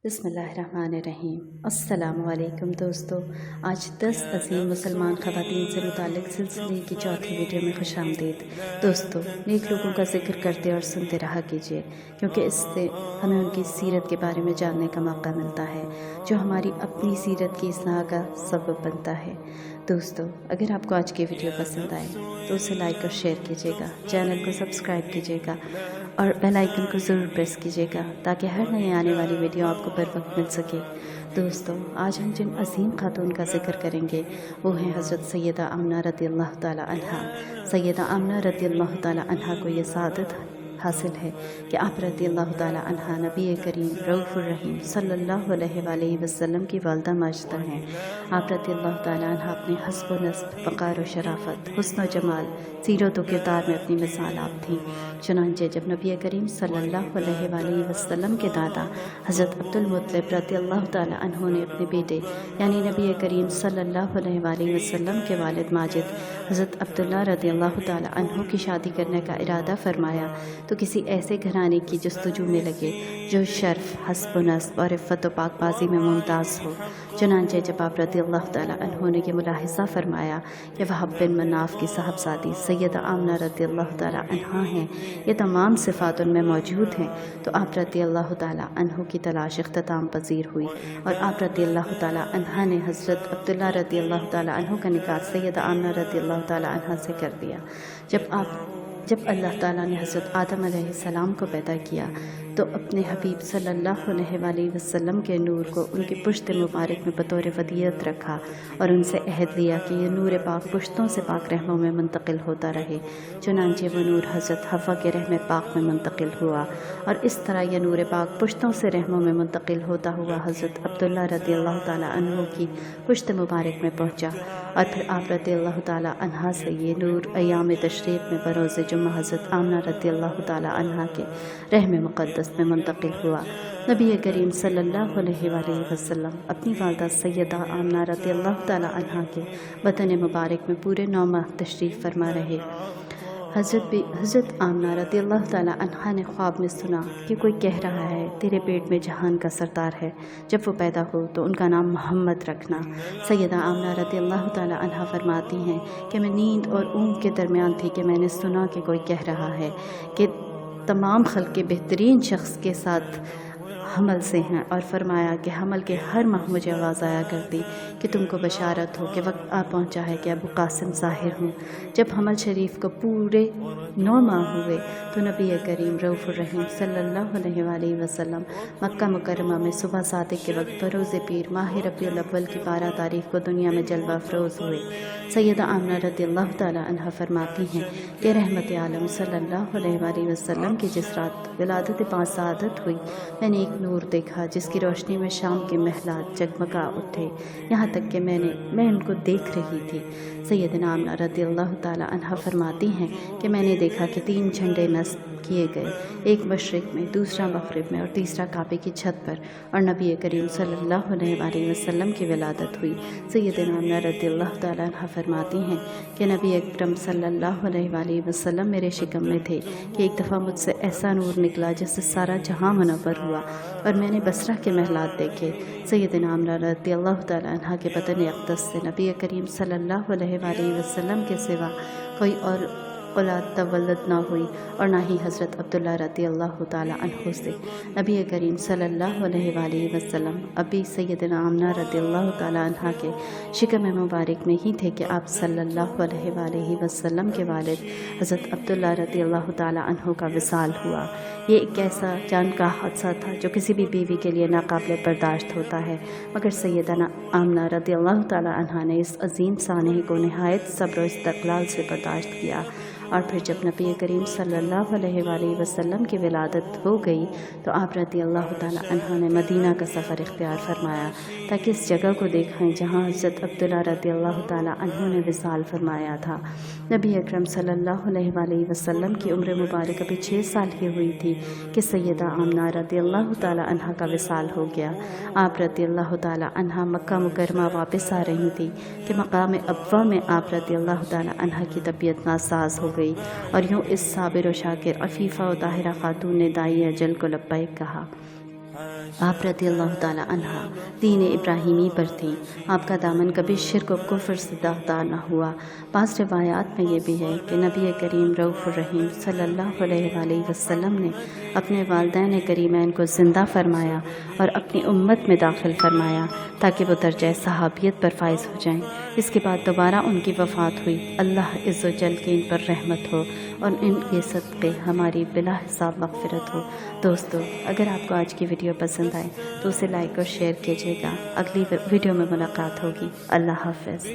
बिस्मिल्लाहिर्रहमानिर्रहीम। अस्सलाम वालेकुम दोस्तों, आज 10 अज़ीम मुसलमान ख़वातीन से मुतालिक सिलसिले की चौथी वीडियो में खुशामदीद। दोस्तों, नेक लोगों का जिक्र करते और सुनते रहा कीजिए, क्योंकि इससे हमें उनकी सीरत के बारे में जानने का मौका मिलता है, जो हमारी अपनी सीरत की इस्लाह का सबब बनता है। दोस्तों, अगर आपको आज की वीडियो पसंद आए तो उसे लाइक और शेयर कीजिएगा, चैनल को सब्सक्राइब कीजिएगा और बेल आइकन को ज़रूर प्रेस कीजिएगा, ताकि हर नई आने वाली वीडियो आपको बर वक्त मिल सके। दोस्तों, आज हम जिन अजीम खातून का जिक्र करेंगे वो हैं हज़रत सैयदा आमना रज़ियल्लाहु ताला अन्हा। सैयदा आमना रज़ियल्लाहु ताला अन्हा को ये सादत हासिल है कि आप रज़ियल्लाहु ताला अन्हा नबी करीम रऊफ़ुर रहीम सल्लल्लाहु अलैहि वसल्लम की वालदा माजदा हैं। आप रज़ियल्लाहु ताला अन्हा अपने हस्ब व नस्ब, वक़ार व शराफत, हुस्न व जमाल, सीरत व किरदार में अपनी मिसाल आप थीं। चुनांचे जब नबी करीम सल्लल्लाहु अलैहि वसल्लम के दादा हज़रत अब्दुल मुत्तलिब रज़ियल्लाहु ताला अन्हु ने अपने बेटे यानी नबी करीम सल्लल्लाहु अलैहि वसल्लम के वालिद माजिद हज़रत अब्दुल्ला रज़ियल्लाहु ताला अन्हु की शादी करने का इरादा फरमाया तो किसी ऐसे घराने की जस्तजू में लगे जो शर्फ, हस्ब व नस्ब और इफ़्फ़त व पाकबाज़ी में मुमताज़ हो। चुनांचे जब आप रज़ियल्लाहु ताला अन्हु ने ये मुलाहिज़ा फरमाया कि वहब बिन मनाफ़ की साहबज़ादी सैयदा आमना रज़ियल्लाहु ताला अन्हा हैं, ये तमाम सिफ़ात उनमें मौजूद हैं, तो आप रज़ियल्लाहु ताला अन्हु की तलाश इख्तिताम पज़ीर हुई और आप रज़ियल्लाहु ताला अन्हा ने हज़रत अब्दुल्ला रज़ियल्लाहु ताला अन्हु का निकाह सैयदा आमना रज़ियल्लाहु ताला अन्हा से कर दिया। जब अल्लाह ताला ने हज़रत आदम अलैहिस्सलाम को पैदा किया तो अपने हबीब सल्लल्लाहु अलैहि वसल्लम के नूर को उनकी पुश्त मुबारक में बतौर वदियत रखा और उनसे अहद लिया कि ये नूर पाक पुश्तों से पाक रहमों में मुंतकिल होता रहे। चुनांचे वो नूर हज़रत हव्वा के रहम पाक में मुंतकिल हुआ और इस तरह यह नूर पाक पुश्तों से रहमों में मुंतकिल होता हुआ हज़रत अब्दुल्ला रज़ियल्लाहु ताला अन्हु की पुश्त मुबारक में पहुँचा और फिर आप रज़ियल्लाहु ताला अन्हा से ये नूर अय्याम तशरीक़ में बरोज़ जुम्मा हज़रत आमना रज़ियल्लाहु ताला अन्हा के रहम मुक़द्दस में मुंतकिल हुआ। नबी करीम सल्लल्लाहु अलैहि वसल्लम अपनी वालदा सैयदा आमना रज़ियल्लाहु ताला अन्हा के वतन मुबारक में पूरे 9 माह तशरीफ़ फरमा रहे। हज़रत आमना रज़ियल्लाहु ताला अन्हा ने ख्वाब में सुना कि कोई कह रहा है तेरे पेट में जहान का सरदार है, जब वो पैदा हो तो उनका नाम मोहम्मद रखना। सैयदा आमना रज़ियल्लाहु ताला अन्हा फरमाती हैं कि मैं नींद और ऊँग के दरमियान थी कि मैंने सुना कि कोई कह रहा है कि तमाम खल्क़ के बेहतरीन शख्स के साथ हमल से हैं और फरमाया कि हमल के हर माह मुझे आवाज़ आया करती कि तुमको बशारत हो कि वक्त आ पहुंचा है कि अबू कासिम ज़ाहिर हूँ। जब हमल शरीफ को पूरे 9 माह हुए तो नबी करीम रऊफ़ुर रहीम सल्लल्लाहु अलैहि वसल्लम मक्का मुकर्रमा में सुबह सादिक के वक्त बरोज़ पीर माह रबीउल अव्वल की 12 तारीख़ को दुनिया में जलवा अफरोज़ हुए। सैयदा आमना रज़ियल्लाहु ताला अन्हा फरमाती हैं कि रहमत आलम सल्लल्लाहु अलैहि वसल्लम की जिस रात विलादत बासादत हुई, मैंने एक नूर देखा जिसकी रोशनी में शाम के महलात जगमगा उठे, यहाँ तक कि मैं उनको देख रही थी। सैयदना आमना रज़ियल्लाहु ताला अन्हा फरमाती हैं कि मैंने देखा कि 3 झंडे नस्ब किए गए, एक मशरिक़ में, दूसरा मग़रिब में और तीसरा काबे की छत पर, और नबी करीम सल्लल्लाहु अलैहि वसल्लम की विलादत हुई। सैयदना आमना रज़ियल्लाहु ताला अन्हा फरमाती हैं कि नबी अकरम सल्लल्लाहु अलैहि वसल्लम मेरे शिकम में थे कि एक दफ़ा मुझसे ऐसा नूर निकला जिससे सारा जहां मुनव्वर हुआ और मैंने बसरा के महलात देखे। सैयदना आमना रज़ियल्लाहु ताला अन्हा के बदन अक़दस से नबी करीम सल्लल्लाहु अलैहि वसल्लम के सिवा कोई और औलाद तवल्लद ना हुई और ना ही हज़रत अब्दुल्ला रज़ियल्लाहु ताला अन्हु से। नबी करीम सल्लल्लाहु अलैहि वसल्लम अभी सैयदना आमना रज़ियल्लाहु ताला अन्हा के शिकम मुबारक में ही थे कि आप सल्लल्लाहु अलैहि वसल्लम के वालिद हज़रत अब्दुल्ला रज़ियल्लाहु ताला अन्हु का विसाल हुआ। ये एक ऐसा जान का हादसा था जो किसी भी बीवी के लिए नाकाबिल बर्दाश्त होता है, मगर सैयदना आमना रज़ियल्लाहु ताला अन्हा ने इस अजीम सानहे को नहायत सब्र और इस्तक़लाल से बर्दाश्त किया। और फिर जब नबी करीम सल्लल्लाहु अलैहि वसल्लम की विलादत हो गई तो आप रज़ियल्लाहु ताला अन्हा ने मदीना का सफ़र इख्तियार फरमाया ताकि इस जगह को देखें जहाँ हज़रत अब्दुल्ला रज़ियल्लाहु ताला अन्हु ने विसाल फरमाया था। नबी अकरम सल्लल्लाहु अलैहि वसल्लम की उम्र मुबारक अभी 6 साल की हुई थी कि सैयदा आमना रज़ियल्लाहु ताला अन्हा का विसाल हो गया। आप रज़ियल्लाहु ताला अन्हा मक्का मुकरमा वापस आ रही थी कि मकाम अब्वा में आप रज़ियल्लाहु ताला अन्हा की तबीयत नासाज हो गई और यूँ इस साबिर व शाकिर अफ़ीफ़ा व ताहिरा ख़ातून ने दाई अजल को लब्बैक कहा। آپ رضی اللہ تعالی عنہ دین ابراہیمی پر تھیں۔ آپ کا دامن کبھی شرک و کفر سے داغدار نہ ہوا۔ بعض روایات میں یہ بھی ہے کہ نبی کریم رؤوف الرحیم صلی اللہ علیہ وآلہ وسلم نے اپنے والدین کریمین کو زندہ فرمایا اور اپنی امت میں داخل فرمایا تاکہ وہ درجہ صحابیت پر فائز ہو جائیں۔ اس کے بعد دوبارہ ان کی وفات ہوئی۔ اللہ عز و جل کی ان پر رحمت ہو اور ان کے صدقے ہماری بلا حساب مغفرت ہو۔ دوستو، اگر آپ کو آج کی ویڈیو پسند آئے تو اسے لائک اور شیئر کیجیے گا۔ اگلی ویڈیو میں ملاقات ہوگی۔ اللہ حافظ۔